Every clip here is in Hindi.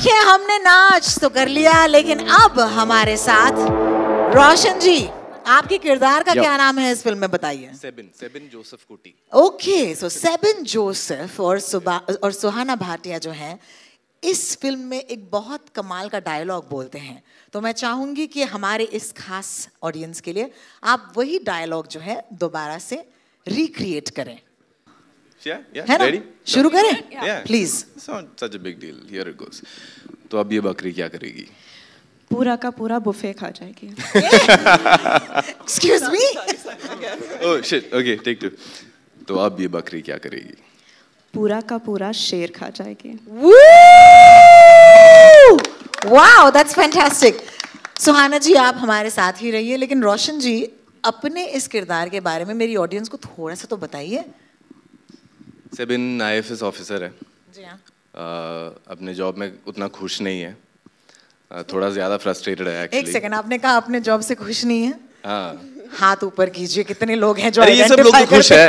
देखिए हमने नाच तो कर लिया, लेकिन अब हमारे साथ रोशन जी, आपके किरदार का क्या नाम है इस फिल्म में, बताइए। सेबिन जोसेफ कुटी। ओके, सो सेबिन जोसेफ और सुहाना भाटिया जो हैं इस फिल्म में एक बहुत कमाल का डायलॉग बोलते हैं, तो मैं चाहूंगी कि हमारे इस खास ऑडियंस के लिए आप वही डायलॉग जो है दोबारा से रिक्रिएट करें। है ना? शुरू करें please. Such a big deal. Here it goes. तो अब ये बकरी क्या करेगी? पूरा का पूरा बुफे खा जाएगी। Excuse me? Oh shit. Okay, take two. तो अब ये बकरी क्या करेगी? पूरा का पूरा शेर खा जाएगी। Wow, that's fantastic. सुहाना जी आप हमारे साथ ही रहिए, लेकिन रोशन जी अपने इस किरदार के बारे में मेरी ऑडियंस को थोड़ा सा तो बताइए। सेबिन IAS ऑफिसर है जी हाँ। अपने जॉब में उतना खुश नहीं है, थोड़ा ज्यादा फ्रस्ट्रेटेड है एक्चुअली। एक सेकंड, आपने कहा अपने जॉब से खुश नहीं है? हाँ। हाथ ऊपर कीजिए, कितने लोग हैं जो ये सब लोग तो खुश है,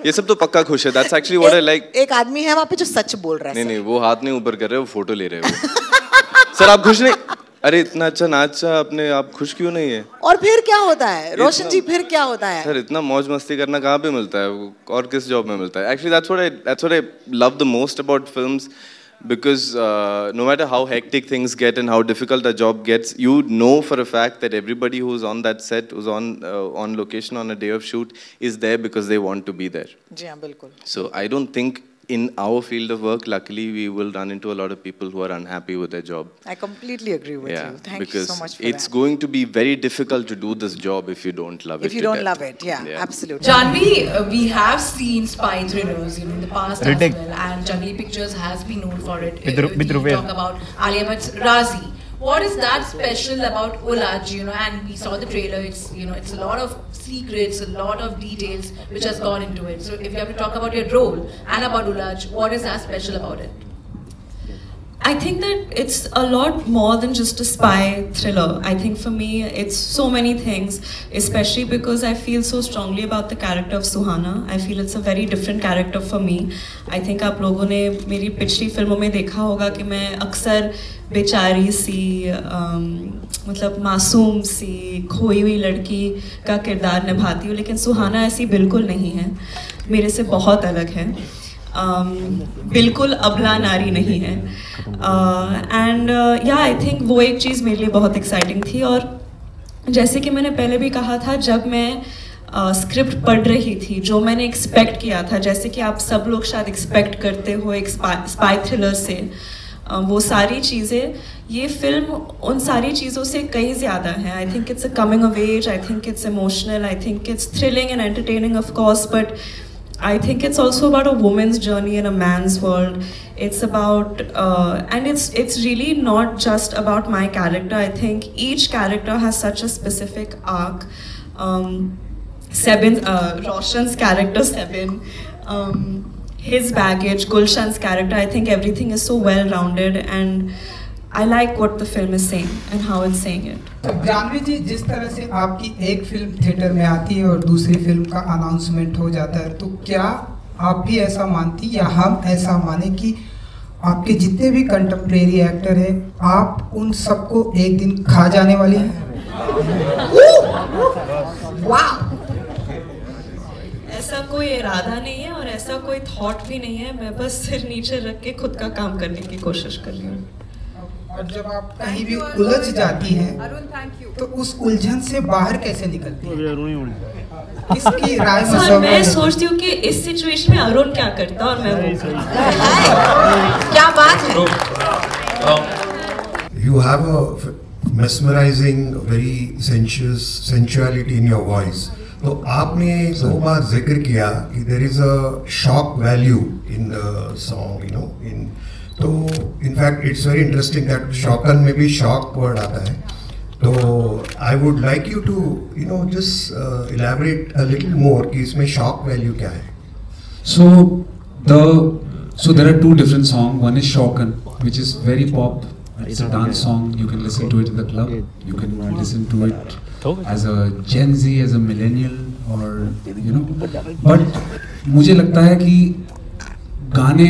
ये सब तो पक्का खुश है। That's actually what I like. एक आदमी है वहाँ पे जो सच बोल रहा है। नहीं, वो हाथ नहीं ऊपर कर रहे, वो फोटो ले रहे हो। सर आप खुश नहीं? अरे इतना अच्छा नाचा अपने, आप खुश क्यों नहीं है? और फिर क्या होता है रोशन जी, फिर क्या होता है? सर इतना मौज मस्ती करना कहाँ पे मिलता है, और किस जॉब में मिलता है? Actually that's what I love the most about films, because no matter how hectic things get and how difficult a job gets, you know for a fact that everybody who's on that set, who's on location on a day of shoot, is there because they want to be there. जी हाँ बिल्कुल। So I don't think in our field of work, luckily, we will run into a lot of people who are unhappy with their job. I completely agree with you. Thank you so much for it's going to be very difficult to do this job if you don't love it. If you don't love it, yeah, absolutely. Janhvi, we have seen spy thrillers in the past as well, and Jungly Pictures has been known for it. We talk about Alia Bhatt's Razi. What is that special about Ulaj? And we saw the trailer. It's a lot of secrets, a lot of details which has gone into it. So if you have to talk about your role and about Ulaj, what is that special about it? I think that it's a lot more than just a spy thriller. I think for me, it's so many things, especially because I feel so strongly about the character of Suhana. I feel it's a very different character for me. I think आप लोगों ने मेरी पिछली फिल्मों में देखा होगा कि मैं अक्सर बेचारी सी मतलब मासूम सी खोई हुई लड़की का किरदार निभाती हूँ, लेकिन सुहाना ऐसी बिल्कुल नहीं है, मेरे से बहुत अलग है। बिल्कुल अबला नारी नहीं है। एंड या आई थिंक वो एक चीज़ मेरे लिए बहुत एक्साइटिंग थी। और जैसे कि मैंने पहले भी कहा था, जब मैं स्क्रिप्ट पढ़ रही थी, जो मैंने एक्सपेक्ट किया था, जैसे कि आप सब लोग शायद एक्सपेक्ट करते हो एक स्पाई थ्रिलर से, वो सारी चीज़ें, ये फिल्म उन सारी चीज़ों से कहीं ज़्यादा है। I think it's a coming of age, I think it's emotional, I think it's thrilling and entertaining of course, but I think it's also about a woman's journey in a man's world. It's about, and it's really not just about my character. I think each character has such a specific arc. Roshan's character, Sebin, his baggage, Gulshan's character, I think everything is so well-rounded, and I like what the film is saying and how it's saying it. Jahnavi ji, जिस तरह से आपकी एक फिल्म थिएटर में आती है और दूसरी फिल्म का अनाउंसमेंट हो जाता है, तो क्या आप भी ऐसा मानती या हम ऐसा माने कि आपके जितने भी कंटेम्प्रेरी एक्टर हैं, आप उन सबको एक दिन खा जाने वाली हैं? ऐसा कोई इरादा नहीं है और ऐसा कोई थॉट भी नहीं है। मैं बस सिर नीचे रख के खुद का काम करने की कोशिश कर रही हूँ। और जब आप कहीं भी उलझ जाती हैं, तो उस उलझन से बाहर कैसे निकलती हैं? इसकी राय मैं सोचती हूँ कि इस सिचुएशन में अरुण क्या करता और मैं क्या बात है। You have a mesmerizing, very sensuality in your voice. तो आपने 2 बार जिक्र किया कि there is a shock value in the song, तो in fact it's very interesting that शॉकन में भी shock word आता है। तो I would like you to just elaborate a little more कि इसमें shock value क्या है? So there are 2 different songs. One is Shaukan, which is very pop. It's a dance song. You can listen to it in the club. You can listen to it as a Gen Z, as a millennial, or But मुझे लगता है कि गाने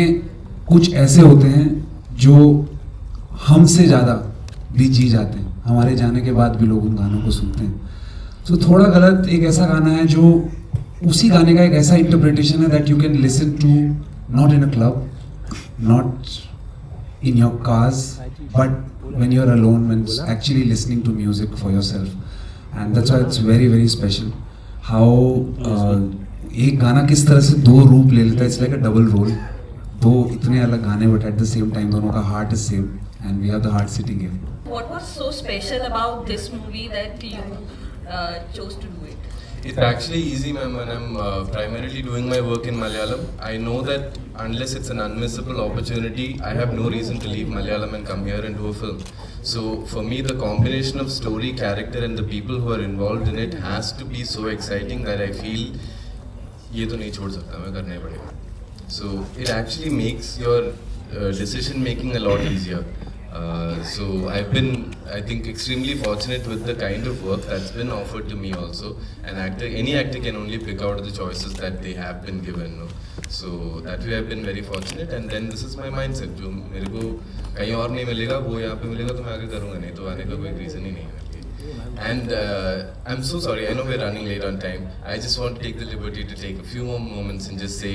कुछ ऐसे होते हैं जो हमसे ज़्यादा भी जी जाते हैं, हमारे जाने के बाद भी लोग उन गानों को सुनते हैं. तो थोड़ा गलत एक ऐसा गाना है जो उसी गाने का एक ऐसा इंटरप्रिटेशन है that you can listen to not in a club, not in your cars, but when you're alone, when actually listening to music for yourself, and that's why it's very very special. How एक गाना किस तरह से दो रूप ले लेता है, it's like a double role. दो इतने अलग गाने but at the same time दोनों का heart is same, and we have the heart sitting here. What was so special about this movie that you chose to do it? It's actually easy, ma'am. When I'm primarily doing my work in Malayalam, I know that unless it's an unmissable opportunity, I have no reason to leave Malayalam and come here and do a film. So for me, the combination of story, character, and the people who are involved in it has to be so exciting that I feel ये तो नहीं छोड़ सकता, मैं करना ही पड़ेगा. So it actually makes your decision making a lot easier. So I've been, I think, extremely fortunate with the kind of work that's been offered to me also. Any actor can only pick out the choices that they have been given. No? So that way I've been very fortunate, and then this is my mindset. जो मेरे को कहीं और नहीं मिलेगा, वो यहाँ पे मिलेगा तो मैं आगे करूँगा, नहीं तो आने का कोई reason ही नहीं है. And I'm so sorry, I know we're running late on time. I just want to take the liberty to take a few more moments and just say,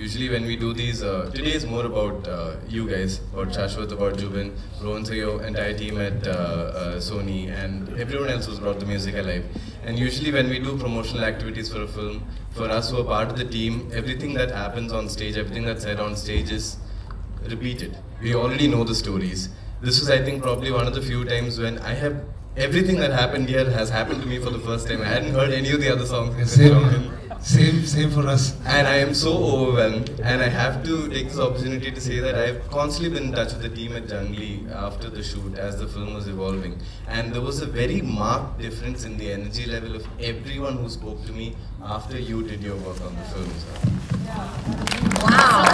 usually when we do these, today is more about you guys, about Shashwat, about Jubin, Rohan Sayo, entire team at Sony, and everyone else who's brought the music alive. And usually when we do promotional activities for a film, for us who are part of the team, everything that happens on stage, everything that's said on stage is repeated. We already know the stories. This was, I think, probably one of the few times when I have everything that happened here has happened to me for the first time. I hadn't heard any of the other songs. Same for us. And I am so overwhelmed, and I have to take this opportunity to say that I've constantly been in touch with the team at Jungli after the shoot as the film was evolving, and there was a very marked difference in the energy level of everyone who spoke to me after you did your work on the film. Wow.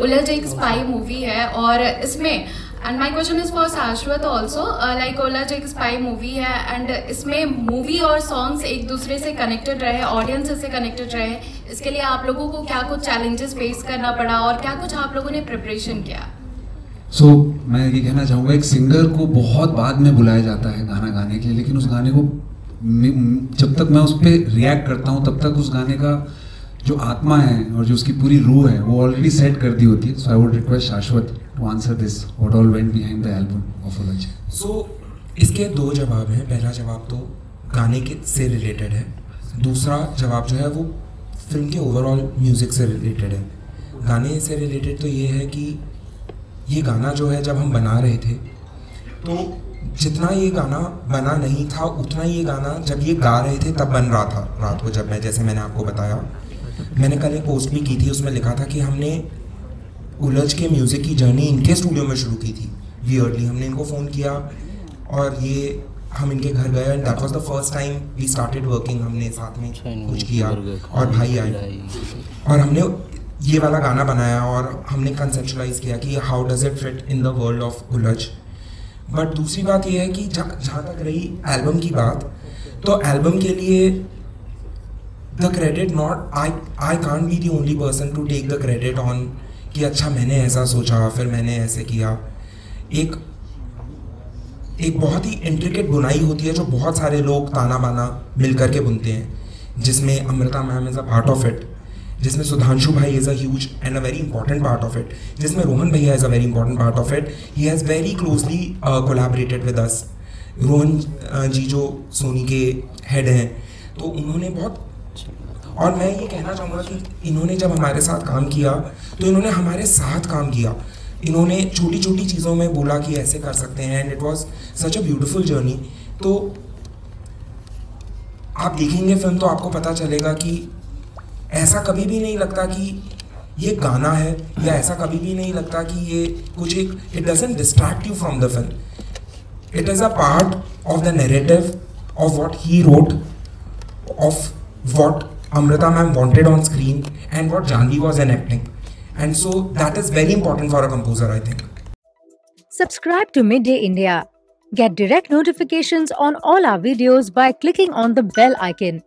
उलझ एक स्पाई मूवी है और इसमें and my question is for Shashwat also, like उलझ एक स्पाई मूवी है and इसमें मूवी और सॉन्ग्स एक दूसरे से कनेक्टेड रहे, ऑडियंस से कनेक्टेड रहे, इसके लिए आप लोगों को क्या कुछ चैलेंजेस फेस करना पड़ा और क्या कुछ आप लोगों ने प्रिपरेशन किया? So मैं ये कहना चाहूँगा, एक सिंगर को बहुत बाद में बुलाया जाता है गाना गाने के लिए, लेकिन उस गाने को जब तक मैं उस पर रिएक्ट करता हूँ तब तक उस गाने का जो आत्मा है और जो उसकी पूरी रूह है वो ऑलरेडी सेट कर दी होती है. So I would request Shashwat to answer this, what all went behind the album of Uljh. So इसके दो जवाब हैं. पहला जवाब तो गाने के से रिलेटेड है, दूसरा जवाब जो है वो फिल्म के ओवरऑल म्यूज़िक से रिलेटेड है. गाने से रिलेटेड तो ये है कि ये गाना जो है जब हम बना रहे थे तो जितना ये गाना बना नहीं था उतना ये गाना जब ये गा रहे थे तब बन रहा था रात को. जब जैसे मैंने आपको बताया, मैंने कल एक पोस्ट भी की थी, उसमें लिखा था कि हमने उलझ के म्यूज़िक की जर्नी इनके स्टूडियो में शुरू की थी. वियर्डली हमने इनको फ़ोन किया और ये हम इनके घर गए and that was the first time we started working. हमने साथ में कुछ किया और भाई आए और हमने ये वाला गाना बनाया और हमने कंसेप्चुलाइज किया कि how does it fit in the world of उलझ. बट दूसरी बात ये है कि जहाँ तक रही एल्बम की बात, तो एल्बम के लिए the credit not I can't be the only person to take the credit on कि अच्छा मैंने ऐसा सोचा फिर मैंने ऐसे किया. एक बहुत ही इंट्रिकेट बुनाई होती है जो बहुत सारे लोग ताना बाना मिल करके बुनते हैं, जिसमें Amrita ma'am is a part of it, जिसमें सुधांशु भाई is a huge and a very important part of it, जिसमें रोहन भैया is a very important part of it. He has very closely collaborated with us. Rohan ji जो सोनी के हेड हैं, तो उन्होंने बहुत, और मैं ये कहना चाहूँगा कि इन्होंने जब हमारे साथ काम किया तो इन्होंने हमारे साथ काम किया. इन्होंने छोटी छोटी चीज़ों में बोला कि ऐसे कर सकते हैं and it was such a beautiful journey. तो आप देखेंगे फिल्म तो आपको पता चलेगा कि ऐसा कभी भी नहीं लगता कि ये गाना है, या ऐसा कभी भी नहीं लगता कि ये कुछ एक, it doesn't distract you from the film. It is a part of the narrative of what he wrote, of what Amrita ma'am wanted on screen and what Janvi was enacting, and so that is very important for a composer, I think. Subscribe to Midday India. Get direct notifications on all our videos by clicking on the bell icon.